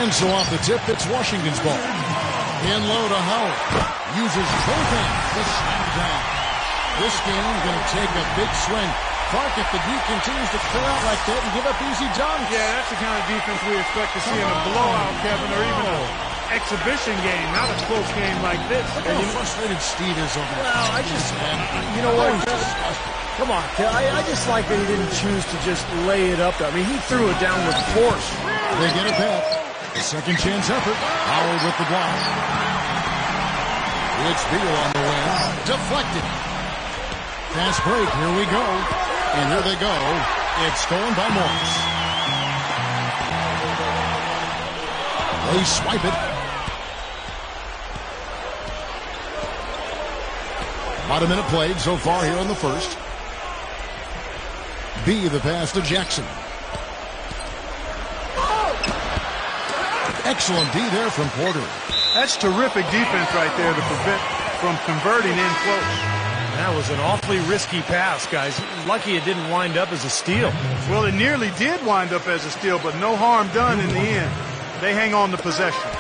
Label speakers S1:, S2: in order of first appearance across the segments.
S1: And so off the tip, it's Washington's ball. In low to Howard. Uses both hands to slam it down. This game going to take a big swing. Clark, if the D continues to clear out like that and give up easy dunks.
S2: Yeah, that's the kind of defense we expect to see in a blowout, Kevin, or even an exhibition game, not a close game like this.
S1: Look how frustrated Steve is over this.
S3: Well, you know what? Come on, I just like that he didn't choose to just lay it up. I mean, he threw it down with force.
S1: They get it back. Second chance effort. Howard with the block. It's Beal on the wing. Deflected. Fast break. Here we go. And here they go. It's stolen by Morris. They swipe it. About a minute played so far here in the first. B, the pass to Jackson. Excellent D there from Porter.
S2: That's terrific defense right there to prevent from converting in close.
S3: That was an awfully risky pass, guys. Lucky it didn't wind up as a steal.
S2: Well, it nearly did wind up as a steal, but no harm done in the end. They hang on the possession.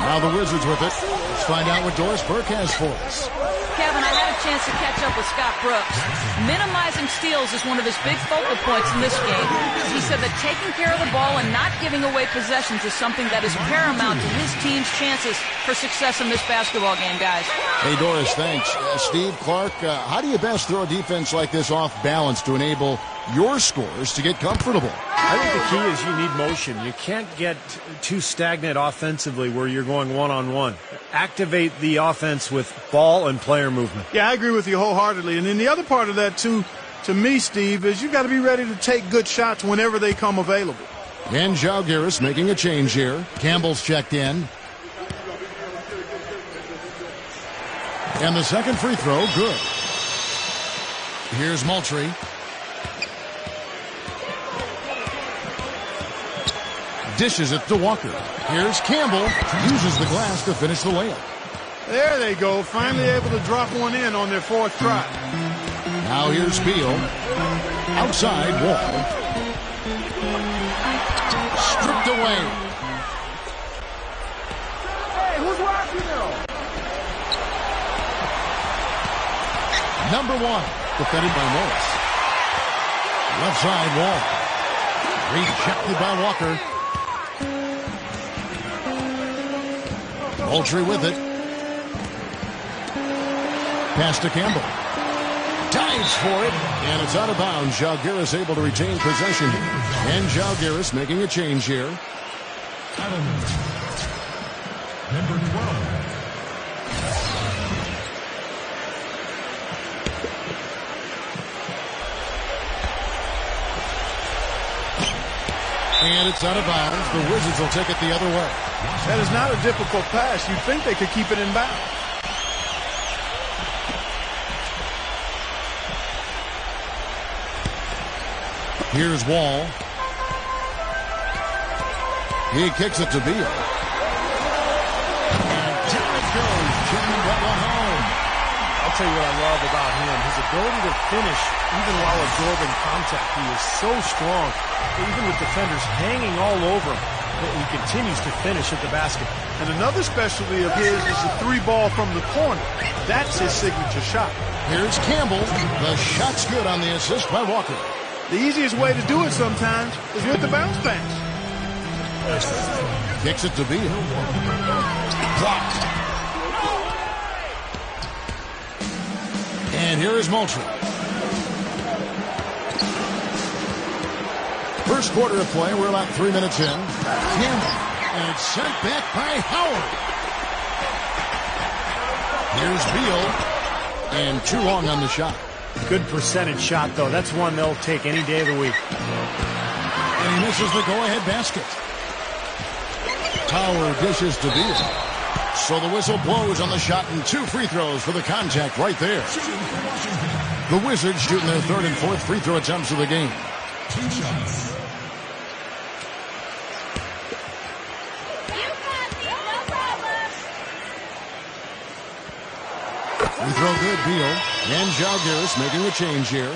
S1: Now the Wizards with it. Let's find out what Doris Burke has for us.
S4: Kevin, I had a chance to catch up with Scott Brooks. Minimizing steals is one of his big focal points in this game. He said that taking care of the ball and not giving away possessions is something that is paramount to his team's chances for success in this basketball game, guys.
S1: Hey, Doris, thanks. Steve, Clark, how do you best throw a defense like this off balance to enable your scores to get comfortable?
S3: I think the key is you need motion. You can't get too stagnant offensively where you're going one-on-one. Activate the offense with ball and player movement.
S2: Yeah, I agree with you wholeheartedly. And then the other part of that, too, to me, Steve, is you got to be ready to take good shots whenever they come available.
S1: And Jalgiris making a change here. Campbell's checked in. And the second free throw, good. Here's Moultrie. Dishes it to Walker. Here's Campbell. Uses the glass to finish the layup.
S2: There they go. Finally able to drop one in on their fourth try.
S1: Now here's Beal. Outside Wall. Stripped away.
S2: Hey, who's watching now?
S1: Number one. Defended by Morris. Left side Wall. Rejected by Walker. Moultrie with it. Pass to Campbell. Dives for it. And it's out of bounds. Jalgiris able to retain possession. And Jalgiris making a change here.
S5: Number 12.
S1: And it's out of bounds. The Wizards will take it the other way.
S2: That is not a difficult pass. You'd think they could keep it in bounds.
S1: Here's Wall. He kicks it to Beal. And down it goes. Jimmy Butler home.
S3: I'll tell you what I love about him. His ability to finish even while absorbing contact. He is so strong. Even with defenders hanging all over him, he continues to finish at the basket.
S2: And another specialty of his is the three ball from the corner. That's his signature shot.
S1: Here's Campbell. The shot's good on the assist by Walker.
S2: The easiest way to do it sometimes is with the bounce pass.
S1: Kicks it to Beal. Blocked. And here is Moultrie. First quarter of play, we're about 3 minutes in. Campbell, and it's sent back by Howard. Here's Beal, and too long on the shot.
S3: Good percentage shot, though. That's one they'll take any day of the week.
S1: And he misses the go-ahead basket. Howard dishes to Beal. So the whistle blows on the shot, and 2 free throws for the contact right there. The Wizards shooting their third and fourth free throw attempts of the game.
S5: 2 shots.
S1: We throw good, Beal. And Jalgiris making a change here.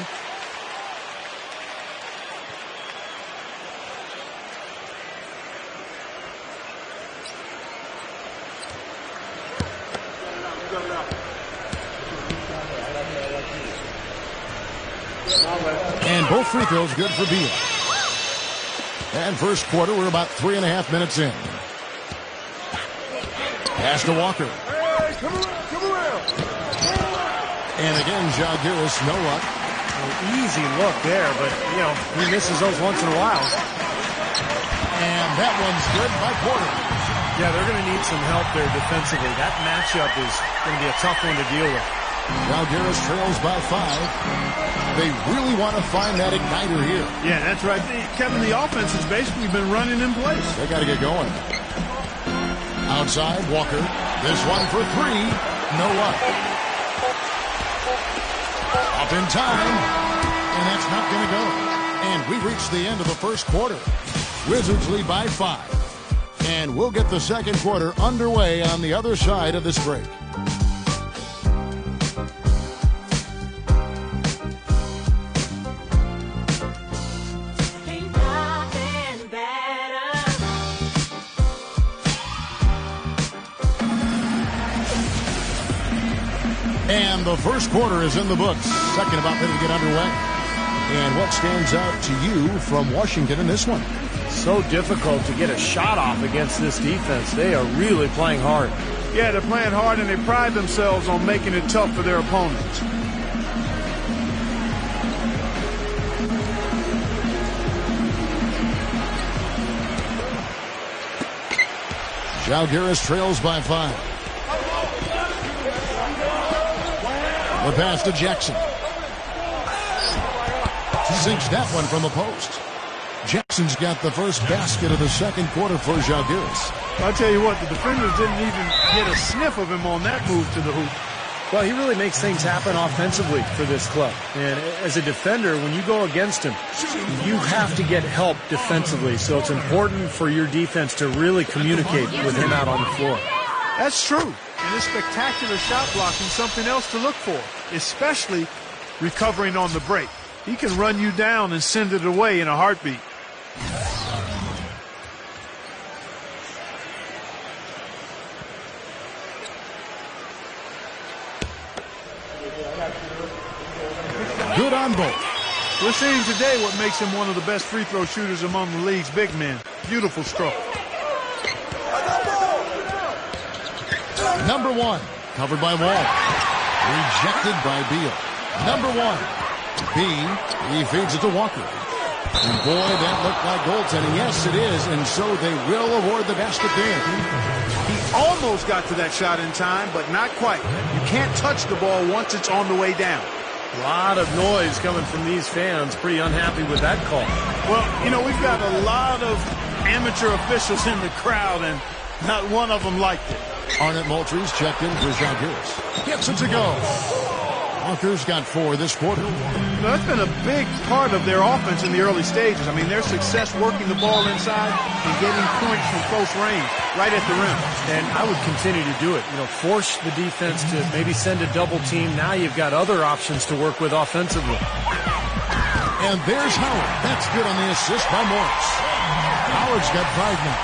S1: And both free throws good for Beal. And first quarter, we're about 3.5 minutes in. Pass to Walker.
S3: Hey, come around.
S1: And again, Jalgiris, no luck.
S3: An easy look there, but, you know, he misses those once in a while.
S1: And that one's good by Porter.
S3: Yeah, they're going to need some help there defensively. That matchup is going to be a tough one to deal with.
S1: Jalgiris trails by 5. They really want to find that igniter here.
S2: Yeah, that's right. Kevin, the offense has basically been running in place.
S1: They got to get going. Outside, Walker. This one for 3. No luck. Up in time. And that's not going to go. And we reached the end of the first quarter. Wizards lead by 5. And we'll get the second quarter underway on the other side of this break. And the first quarter is in the books. Second about ready to get underway. And what stands out to you from Washington in this one?
S3: So difficult to get a shot off against this defense. They are really playing hard.
S2: Yeah, they're playing hard, and they pride themselves on making it tough for their opponents.
S1: Jalgiris trails by 5. The pass to Jackson. Sinks that one from the post. Jackson's got the first basket of the second quarter for Jalgiris.
S2: I'll tell you what, the defenders didn't even get a sniff of him on that move to the hoop.
S3: Well, he really makes things happen offensively for this club. And as a defender, when you go against him, you have to get help defensively. So it's important for your defense to really communicate with him out on the floor.
S2: That's true. And this spectacular shot blocking is something else to look for, especially recovering on the break. He can run you down and send it away in a heartbeat.
S1: Good on both.
S2: We're seeing today what makes him one of the best free throw shooters among the league's big men. Beautiful stroke.
S1: Number 1, covered by Wall. Rejected by Beal. Number 1. B, he feeds it to Walker. And boy, that looked like goaltending. Yes, it is, and so they will award the basket there.
S2: He almost got to that shot in time, but not quite. You can't touch the ball once it's on the way down.
S3: A lot of noise coming from these fans. Pretty unhappy with that call.
S2: Well, you know, we've got a lot of amateur officials in the crowd, and not one of them liked it.
S1: Arnett Moultries checked in for Jalgiris. Gets it to go. Walker's got 4 this quarter.
S2: That's been a big part of their offense in the early stages. I mean, their success working the ball inside and getting points from close range, right at the rim.
S3: And I would continue to do it. You know, force the defense to maybe send a double team. Now you've got other options to work with offensively.
S1: And there's Howard. That's good on the assist by Morris. Howard's got 5 now.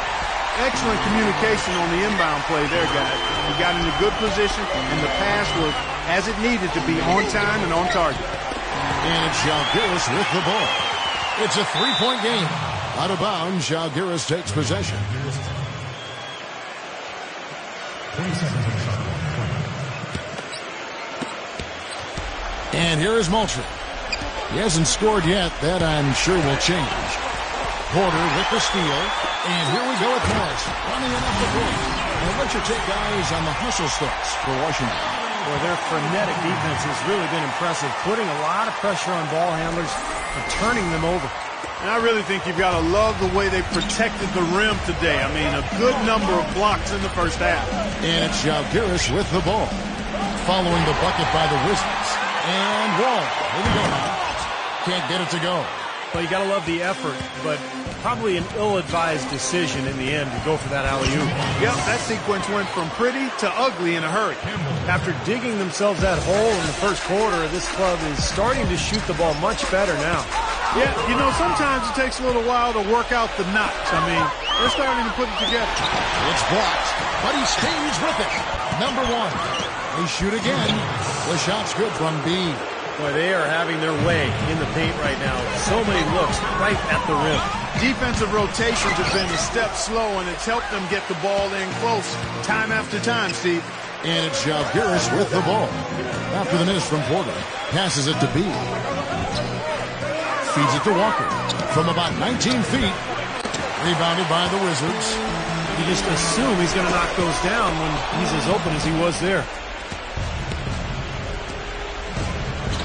S2: Excellent communication on the inbound play there, guys. He got in a good position, and the pass was as it needed to be, on time and on target.
S1: And it's Jalgiris with the ball. It's a 3-point game. Out of bounds, Jalgiris takes possession.
S5: 20 seconds on shot.
S1: And here is Moultrie. He hasn't scored yet. That, I'm sure, will change. Porter with the steal. And here we go with Morris running it up the court. And what's your take, guys, on the hustle starts for Washington?
S3: Well, their frenetic defense has really been impressive, putting a lot of pressure on ball handlers and turning them over.
S2: And I really think you've got to love the way they protected the rim today. I mean, a good number of blocks in the first half.
S1: And it's Jalgiris with the ball. Following the bucket by the Wizards. And Wall. Here we go now. Can't get it to go.
S3: Well, you got to love the effort, but probably an ill-advised decision in the end to go for that alley-oop.
S2: Yep, that sequence went from pretty to ugly in a hurry.
S3: After digging themselves that hole in the first quarter, this club is starting to shoot the ball much better now.
S2: Yeah, you know, sometimes it takes a little while to work out the knots. I mean, they're starting to put it together.
S1: It's blocked, but he stays with it. Number 1. They shoot again. The shot's good from B.
S3: Boy, they are having their way in the paint right now. So many looks right at the rim.
S2: Defensive rotations have been a step slow, and it's helped them get the ball in close time after time, Steve.
S1: And it's Zalgiris with the ball. After the miss from Porter, passes it to B. Feeds it to Walker from about 19 feet. Rebounded by the Wizards.
S3: You just assume he's going to knock those down when he's as open as he was there.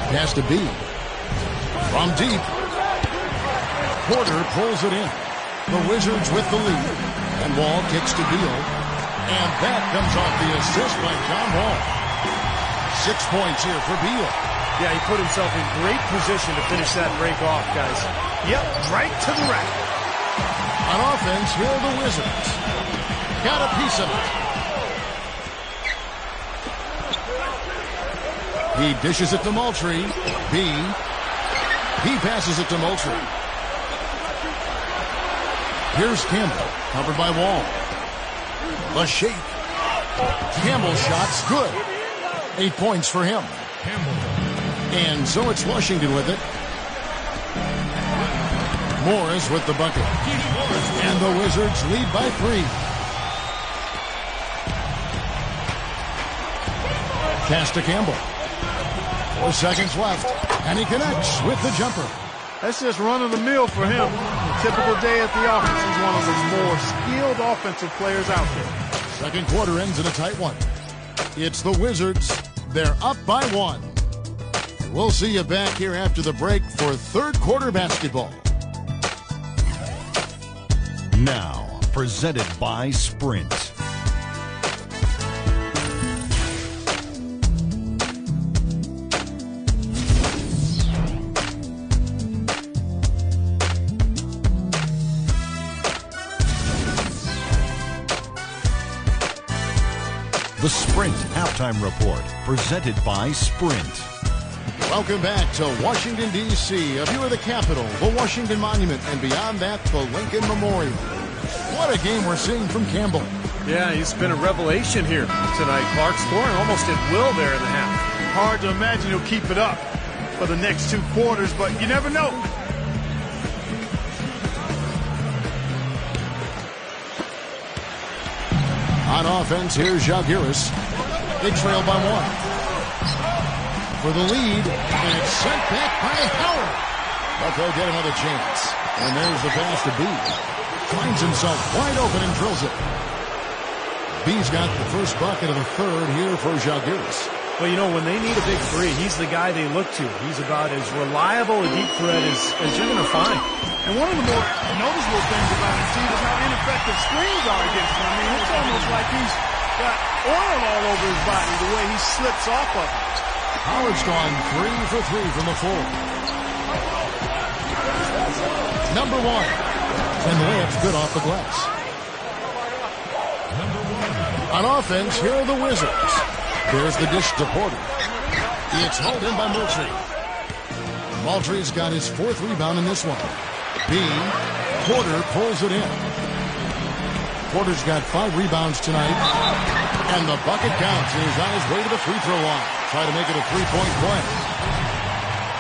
S1: Pass to B. From deep. Porter pulls it in. The Wizards with the lead. And Wall kicks to Beal. And that comes off the assist by John Wall. 6 points here for Beal.
S3: Yeah, he put himself in great position to finish that break off, guys.
S2: Yep, right to the rack.
S1: On offense, here are the Wizards. Got a piece of it. He dishes it to Moultrie. B. He passes it to Moultrie. Here's Campbell, covered by Wall. The shake. Campbell's shot's good. 8 points for him. And so it's Washington with it. Morris with the bucket. And the Wizards lead by 3. Pass to Campbell. 4 seconds left. And he connects with the jumper.
S2: That's just run-of-the-mill for him. A typical day at the office. He's one of the more skilled offensive players out there.
S1: Second quarter ends in a tight one. It's the Wizards. They're up by 1. We'll see you back here after the break for third quarter basketball.
S6: Now, presented by Sprint. The Sprint Halftime Report, presented by Sprint.
S1: Welcome back to Washington, D.C., a view of the Capitol, the Washington Monument, and beyond that, the Lincoln Memorial. What a game we're seeing from Campbell.
S3: Yeah, he's been a revelation here tonight, Clark, scoring almost at will there in the half.
S2: Hard to imagine he'll keep it up for the next 2 quarters, but you never know.
S1: On offense, here's Zalgiris. They trail by 1. For the lead, and it's sent back by Howard. But they'll get another chance. And there's the pass to B. Finds himself wide open and drills it. B's got the first bucket of the third here for Zalgiris.
S3: Well, you know, when they need a big three, he's the guy they look to. He's about as reliable a deep threat as you're going to find.
S2: And one of the more noticeable things about him, Steve, is how ineffective screens are against him. I mean, it's almost like he's got oil all over his body the way he slips off of it.
S1: Howard's gone 3 for 3 from the floor. Number 1. And the layup's good off the glass. On offense, here are the Wizards. There's the dish to Porter. It's hauled in by Moultrie. Moultrie's got his 4th rebound in this one. B. Porter pulls it in. Porter's got 5 rebounds tonight. And the bucket counts. He's on his way to the free throw line. Try to make it a 3-point play.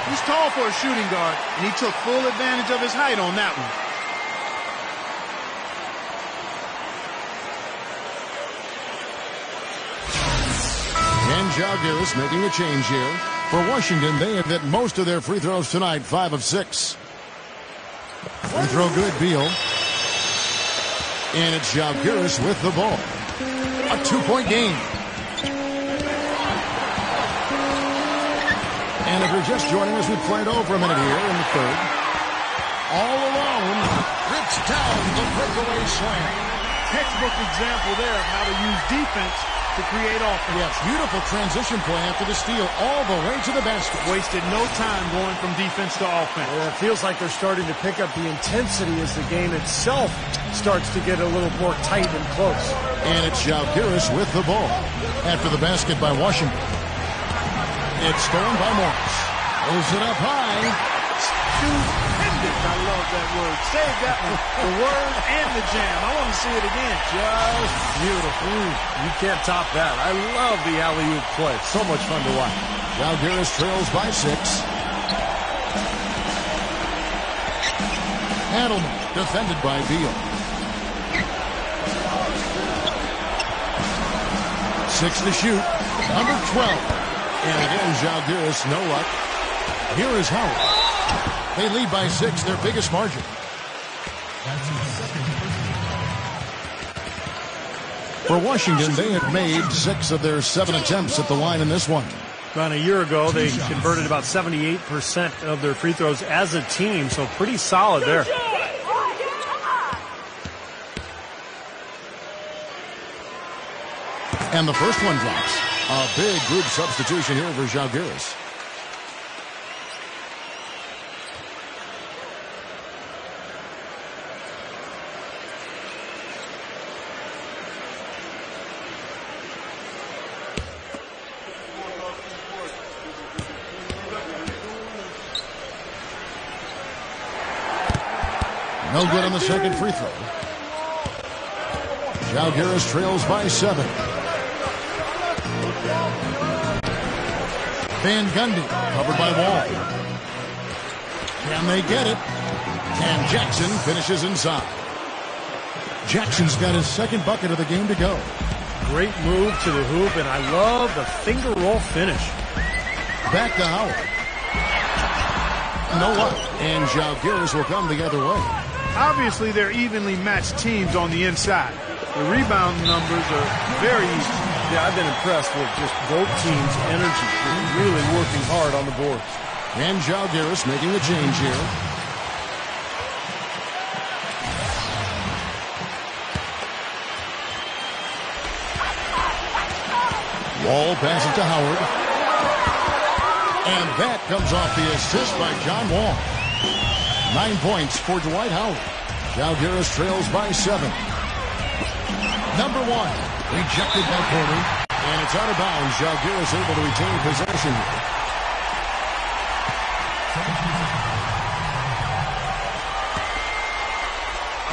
S2: He's tall for a shooting guard, and he took full advantage of his height on that one.
S1: And Zalgiris making a change here. For Washington, they have hit most of their free throws tonight, 5 of 6. Free throw good, Beal. And it's Zalgiris with the ball. A 2-point game. And if you're just joining us, we played over a minute here in the third. All alone, rips down the breakaway slam.
S2: Textbook example there of how to use defense to create offense.
S1: Yes, beautiful transition play after the steal all the way to the basket.
S2: Wasted no time going from defense to offense.
S3: Yeah, it feels like they're starting to pick up the intensity as the game itself starts to get a little more tight and close.
S1: And it's Zalgiris with the ball after the basket by Washington. It's stolen by Morris. Pulls it up high.
S2: Stupendous. I love that word. Save that one. The word and the jam. I want to see it again.
S3: Just beautiful. You can't top that. I love the alley-oop play. So much fun to watch.
S1: Zalgiris trails by 6. Adelman defended by Beal. 6 to shoot. Number 12. And again, Zalgiris, no luck. Here is Howard. They lead by 6, their biggest margin. For Washington, they had made 6 of their 7 attempts at the line in this one.
S3: About a year ago, they converted about 78% of their free throws as a team, so pretty solid there.
S1: And the first one drops. A big group substitution here for Zalgiris. No good on the second free throw. Zalgiris trails by 7. Van Gundy covered by Wall. Can they get it? And Jackson finishes inside. Jackson's got his second bucket of the game to go.
S3: Great move to the hoop, and I love the finger roll finish.
S1: Back to Howard. No luck. And Zalgiris will come the other way.
S2: Obviously, they're evenly matched teams on the inside. The rebound numbers are very easy.
S3: Yeah, I've been impressed with just both teams' energy. They're really working hard on the boards.
S1: And Zalgiris making the change here. Wall passes to Howard. And that comes off the assist by John Wall. 9 points for Dwight Howard. Zalgiris trails by 7. Number 1, rejected by Porter. And it's out of bounds. Zalgiris able to retain possession.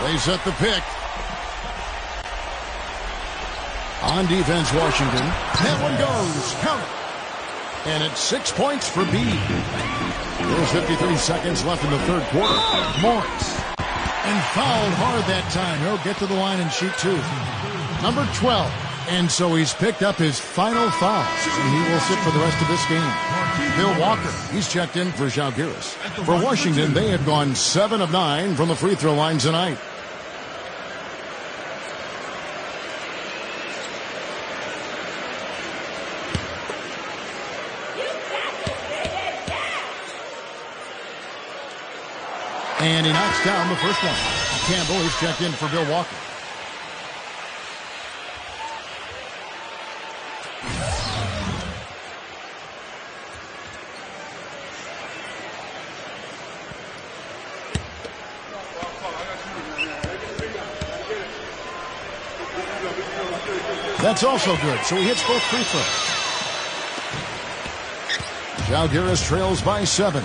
S1: They set the pick. On defense, Washington. That one goes. Count it. And it's 6 points for Bede. There's 53 seconds left in the third quarter. Morris. And fouled hard that time. He'll get to the line and shoot 2. Number 12. And so he's picked up his final fouls. And he will sit for the rest of this game. Bill Walker. He's checked in for Zalgiris. For Washington, they have gone 7 of 9 from the free throw line tonight. And he knocks down the first one. Campbell is checked in for Bill Walker. That's also good, so he hits both free throws. Zalgiris trails by 7.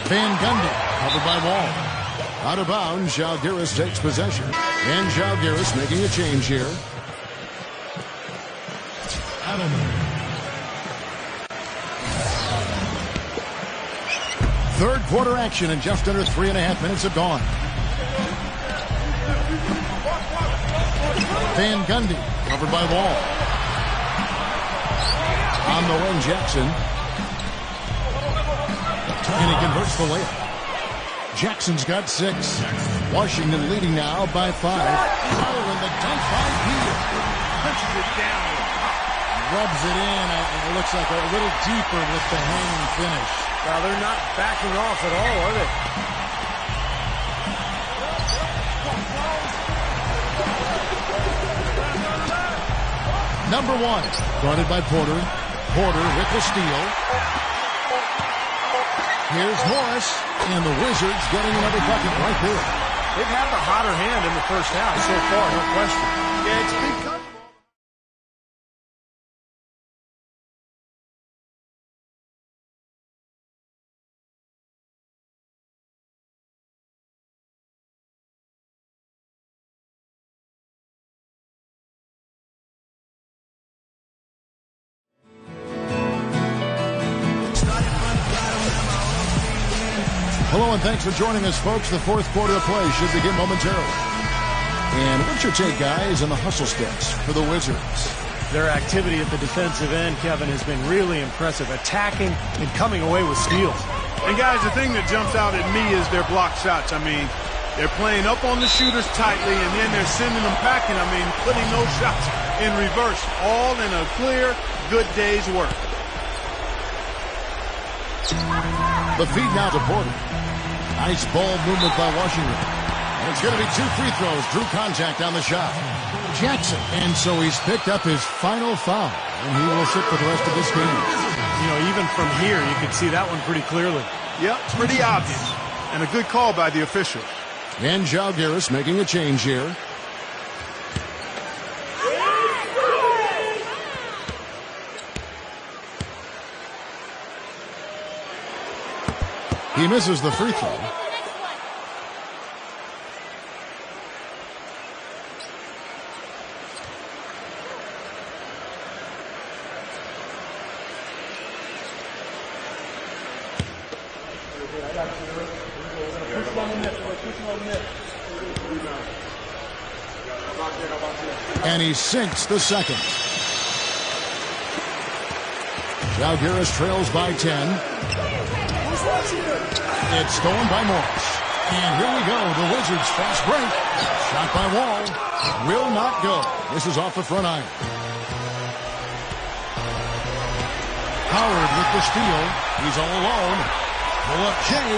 S1: Van Gundy, covered by Wall. Out of bounds, Zalgiris takes possession. And Zalgiris making a change here. Third quarter action, and just under 3.5 minutes have gone. Van Gundy, covered by Wall. On the wing, Jackson. And he converts the layup. Jackson's got 6. Washington leading now by 5. Oh, and the dunk by Beal.
S2: Punches it down.
S1: Rubs it in. It looks like a little deeper with the hanging finish.
S3: Now, they're not backing off at all, are they?
S1: Number 1, guarded by Porter. Porter with the steal. Here's Morris, and the Wizards getting another bucket right there.
S3: They've had the hotter hand in the first half so far, no question.
S2: Yeah, it's been
S1: Hello and thanks for joining us, folks. The fourth quarter of play should begin momentarily. And what's your take, guys, on the hustle sticks for the Wizards?
S3: Their activity at the defensive end, Kevin, has been really impressive, attacking and coming away with steals.
S2: And, guys, the thing that jumps out at me is their block shots. I mean, they're playing up on the shooters tightly, and then they're sending them packing. I mean, putting those shots in reverse, all in a clear, good day's work.
S1: The feed now to Porter. Nice ball movement by Washington. And it's going to be 2 free throws. Drew contact on the shot. Jackson. And so he's picked up his final foul, and he will sit for the rest of this game.
S3: You know, even from here, you can see that one pretty clearly.
S2: Yep, pretty obvious. And a good call by the official.
S1: And Zalgiris making a change here. He misses the free throw. And he sinks the second. Zalgiris trails by 10. It's stolen by Morris. And here we go. The Wizards fast break. Shot by Wall. Will not go. This is off the front iron. Howard with the steal. He's all alone. Pull up Jay.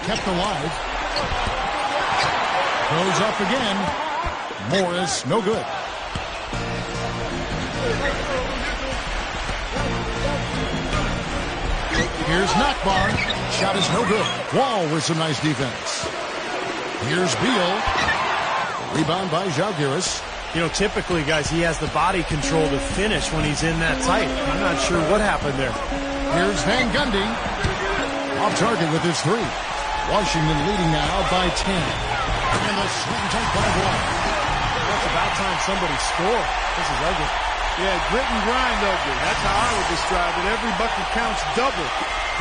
S1: Kept alive. Goes up again. Morris, no good. Here's Nakbar. Shot is no good. Wall with some nice defense. Here's Beal. Rebound by Zalgiris.
S3: You know, typically, guys, he has the body control to finish when he's in that tight. I'm not sure what happened there.
S1: Here's Van Gundy. Off target with his 3. Washington leading now by 10. And the slam dunk by Wall.
S3: It's about time somebody scored. This is ugly.
S2: Yeah, grit and grind ugly. That's how I would describe it. Every bucket counts double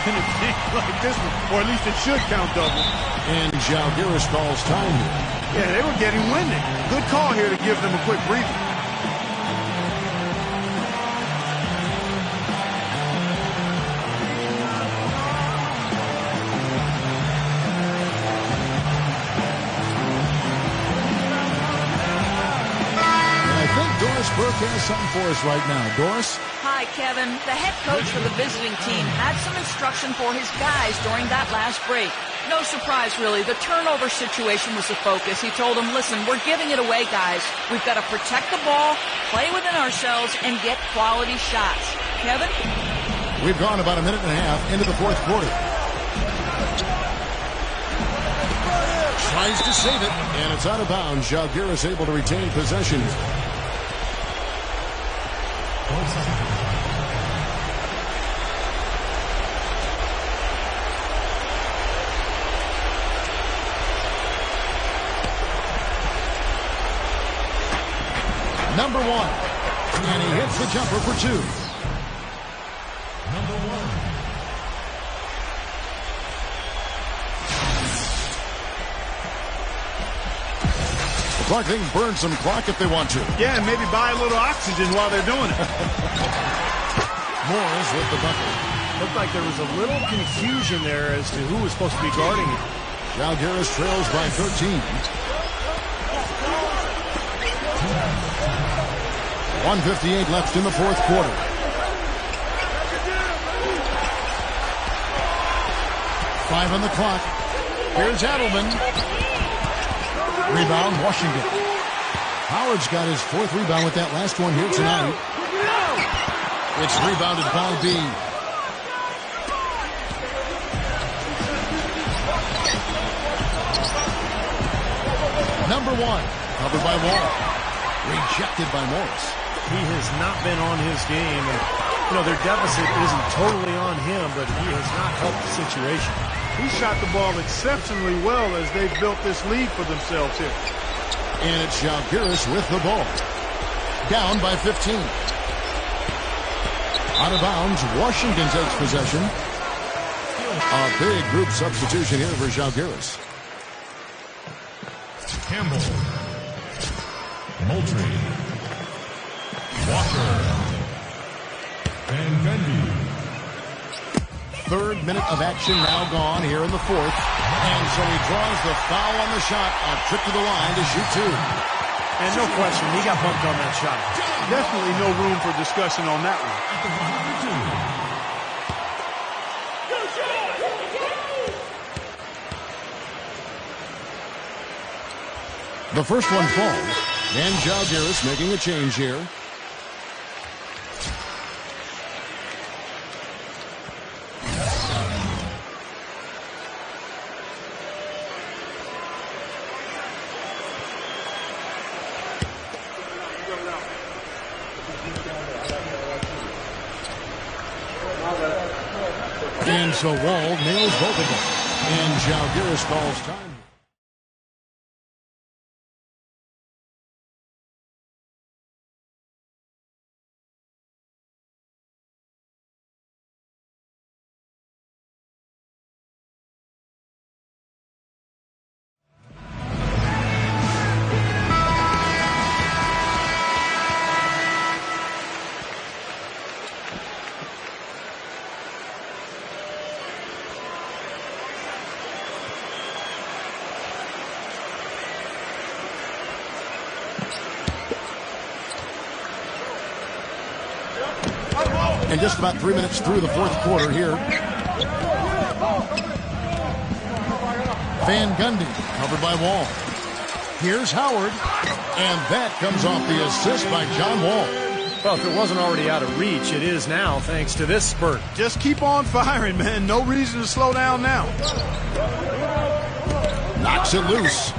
S2: in a game like this one. Or at least it should count double.
S1: And Zalgiris calls time here.
S2: Yeah, they were getting winded. Good call here to give them a quick breather.
S1: Burke has something for us right now. Doris?
S4: Hi, Kevin. The head coach for the visiting team had some instruction for his guys during that last break. No surprise, really. The turnover situation was the focus. He told them, listen, we're giving it away, guys. We've got to protect the ball, play within ourselves, and get quality shots. Kevin?
S1: We've gone about a minute and a half into the fourth quarter. Tries to save it, and it's out of bounds. Zalgiris able to retain possession. Number 1. And he hits the jumper for 2.
S5: Number 1.
S1: Clark, they can burn some clock if they want to.
S2: Yeah, and maybe buy a little oxygen while they're doing it.
S1: Morris with the bucket.
S3: Looked like there was a little confusion there as to who was supposed to be guarding him.
S1: Zalgiris trails by 13. 1:58 left in the fourth quarter. Five on the clock. Here's Adelman. Rebound, Washington. Howard's got his 4th rebound with that last one here tonight. It's rebounded by Bean. Number 1, covered by Wall. Rejected by Morris.
S3: He has not been on his game. And, you know, their deficit isn't totally on him, but he has not helped the situation.
S2: He shot the ball exceptionally well as they've built this lead for themselves here.
S1: And it's Zalgiris with the ball. Down by 15. Out of bounds, Washington takes possession. A big group substitution here for Žalgiris.
S5: Campbell. Moultrie. Walker. Van Gundy.
S1: Third minute of action now gone here in the fourth. And so he draws the foul on the shot. A trip to the line to shoot two.
S3: And no question, he got bumped on that shot.
S2: Definitely no room for discussion on that one.
S1: The first one falls. And Žalgiris making a change here. And so Wall nails both of them. And Žalgiris calls time. And just about 3 minutes through the fourth quarter here. Van Gundy covered by Wall. Here's Howard. And that comes off the assist by John Wall.
S3: Well, if it wasn't already out of reach, it is now thanks to this spurt.
S2: Just keep on firing, man. No reason to slow down now.
S1: Knocks it loose.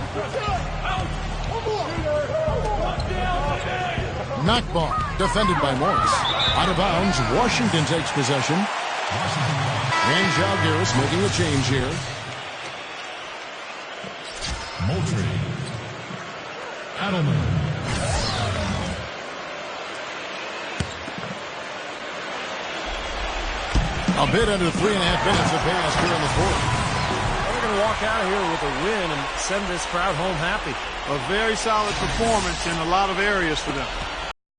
S1: Knockball defended by Morris. Out of bounds, Washington takes possession. And Žalgiris making a change here.
S5: Moultrie. Adelman.
S1: A bit under 3.5 minutes of pass here in the fourth.
S3: They're going to walk out of here with a win and send this crowd home happy.
S2: A very solid performance in a lot of areas for them.